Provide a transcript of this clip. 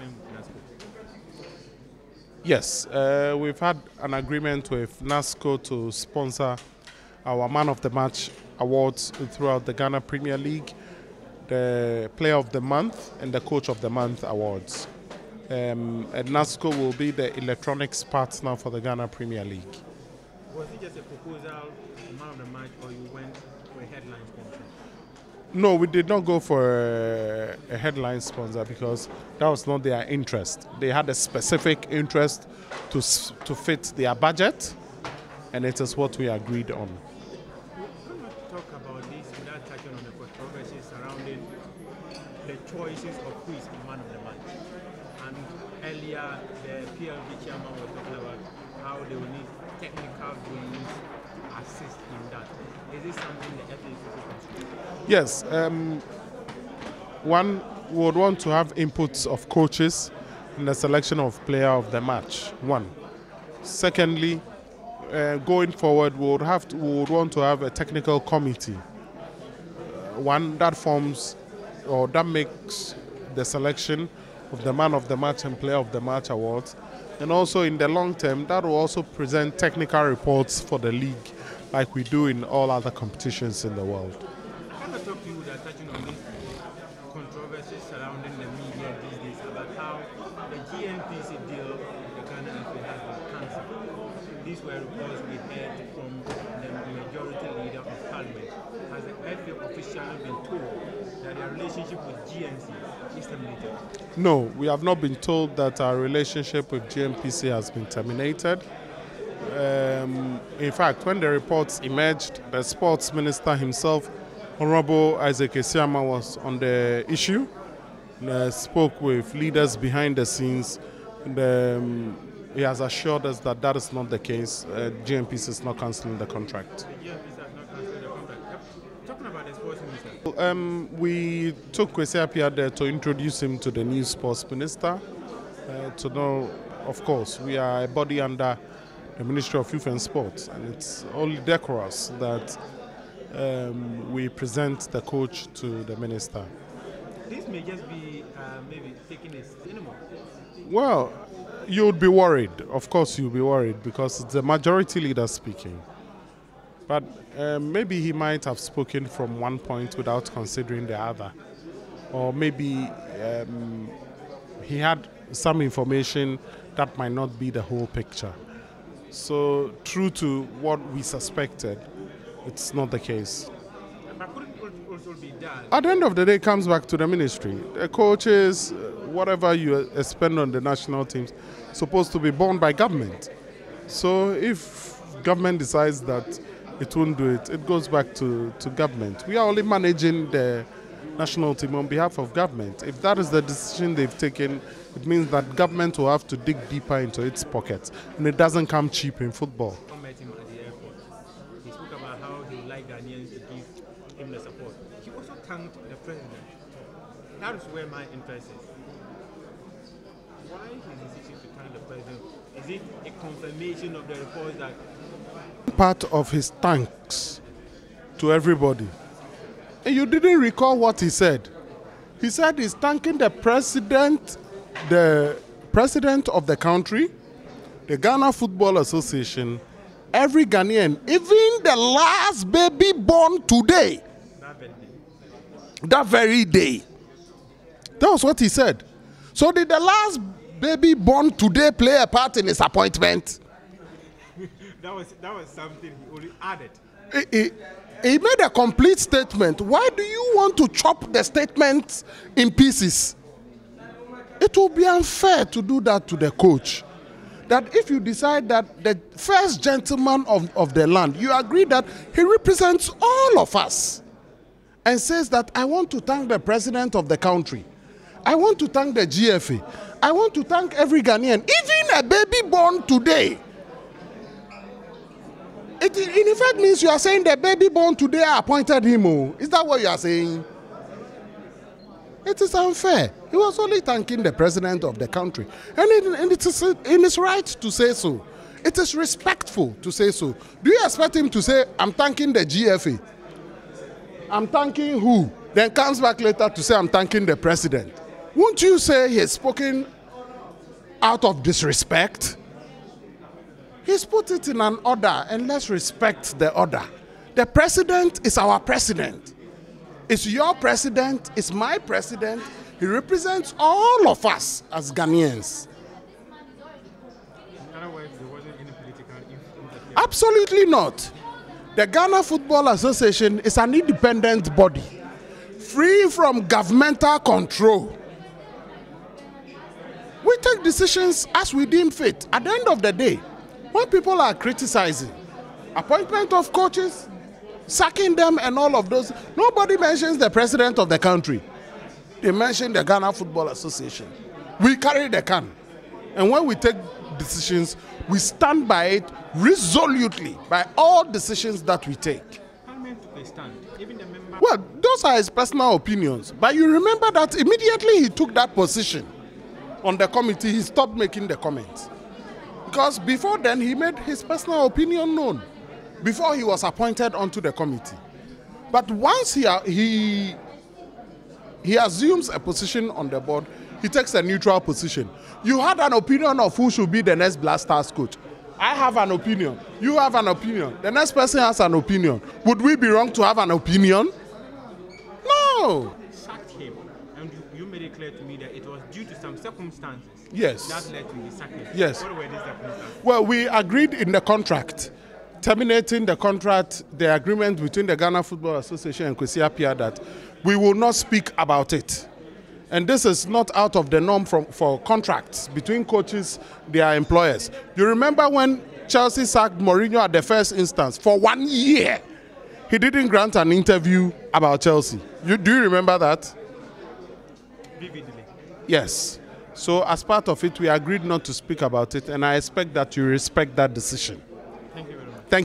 signing with NASCO? Yes, we've had an agreement with NASCO to sponsor our Man of the Match awards throughout the Ghana Premier League, the Player of the Month and the Coach of the Month awards. And NASCO will be the electronics partner for the Ghana Premier League. Was it just a proposal, Man of the Match, or you went for a headline sponsor? No, we did not go for a headline sponsor because that was not their interest. They had a specific interest to fit their budget, and it is what we agreed on. We cannot talk about this without touching on the controversy surrounding the choices of who is Man of the Match. And earlier, the PLV chairman was talking about how they will need technical brains to assist in that. Is this something the FA is considering? Yes. One would want to have inputs of coaches in the selection of player of the match. One. Secondly, going forward, we would want to have a technical committee. One that forms or that makes the selection of the Man of the Match and Player of the Match awards. And also in the long term, that will also present technical reports for the league like we do in all other competitions in the world. I want to talk to you that touching on this controversy surrounding the media these days about how the GNPC deal with the Ghana FA has been cancelled. These were reports we heard from the majority leader of Parliament. Has the FA officially been told that their relationship with GNC is terminated? No, we have not been told that our relationship with GNPC has been terminated. In fact, when the reports emerged, the sports minister himself, Honorable Isaac Esiama, was on the issue, spoke with leaders behind the scenes, and he has assured us that that is not the case. GNPC is not cancelling the contract. The GNPC has not cancelled the contract. Talking about the sports minister. We took Kwesi Appiah there to introduce him to the new sports minister, to know, of course, we are a body under the Ministry of Youth and Sports, and it's only decorous that we present the coach to the minister. This may just be maybe taking a cinema. Well, you would be worried. Of course, you'll be worried because it's the majority leader speaking. But maybe he might have spoken from one point without considering the other. Or maybe he had some information that might not be the whole picture. So, true to what we suspected, it's not the case. But could it also be done? At the end of the day, it comes back to the ministry. The coaches, whatever you spend on the national teams, supposed to be borne by government. So, if government decides that it won't do it, it goes back to government. We are only managing the national team on behalf of government. If that is the decision they've taken, it means that government will have to dig deeper into its pockets, and it doesn't come cheap in football. I met him at the airport. He spoke about how he would like Ghanaians to give him the support. He also thanked the president. That is where my interest is. Why his decision to thank the president? Is it a confirmation of the report that part of his thanks to everybody? And you didn't recall what he said. He said he's thanking the president of the country, the Ghana Football Association, every Ghanaian, even the last baby born today, that very day. That was what he said. So did the last baby born today play a part in his appointment? that was something he only added. He made a complete statement. Why do you want to chop the statement in pieces? It will be unfair to do that to the coach. That if you decide that the first gentleman of the land, you agree that he represents all of us, and says that I want to thank the president of the country, I want to thank the GFA, I want to thank every Ghanaian, even a baby born today. It in effect means you are saying the baby born today appointed him. Is that what you are saying? It is unfair. He was only thanking the president of the country. And it is in his right to say so. It is respectful to say so. Do you expect him to say, I'm thanking the GFA? I'm thanking who? Then comes back later to say, I'm thanking the president. Won't you say he's spoken out of disrespect? He's put it in an order, and let's respect the order. The president is our president. It's your president, it's my president. He represents all of us as Ghanaians. In other words, there wasn't any political influence? Absolutely not. The Ghana Football Association is an independent body, free from governmental control. We take decisions as we deem fit. At the end of the day, when people are criticizing appointment of coaches, sacking them and all of those, nobody mentions the president of the country. They mention the Ghana Football Association. We carry the can. And when we take decisions, we stand by it resolutely, by all decisions that we take. Parliament took a stand. Even the member... Well, those are his personal opinions. But you remember that immediately he took that position on the committee, he stopped making the comments. Because before then, he made his personal opinion known before he was appointed onto the committee. But once he assumes a position on the board, he takes a neutral position. You had an opinion of who should be the next Black Stars coach. I have an opinion. You have an opinion. The next person has an opinion. Would we be wrong to have an opinion? No. Sacked him, and you made it clear to me that it was due to some circumstances. Yes. That led to his sacking. Yes. What were these circumstances? Well, we agreed in the contract, terminating the contract, the agreement between the Ghana Football Association and Kwesi Appiah, that we will not speak about it. And this is not out of the norm for contracts between coaches, their employers. You remember when Chelsea sacked Mourinho at the first instance for 1 year? He didn't grant an interview about Chelsea. Do you remember that? Vividly. Yes. So as part of it, we agreed not to speak about it, and I expect that you respect that decision.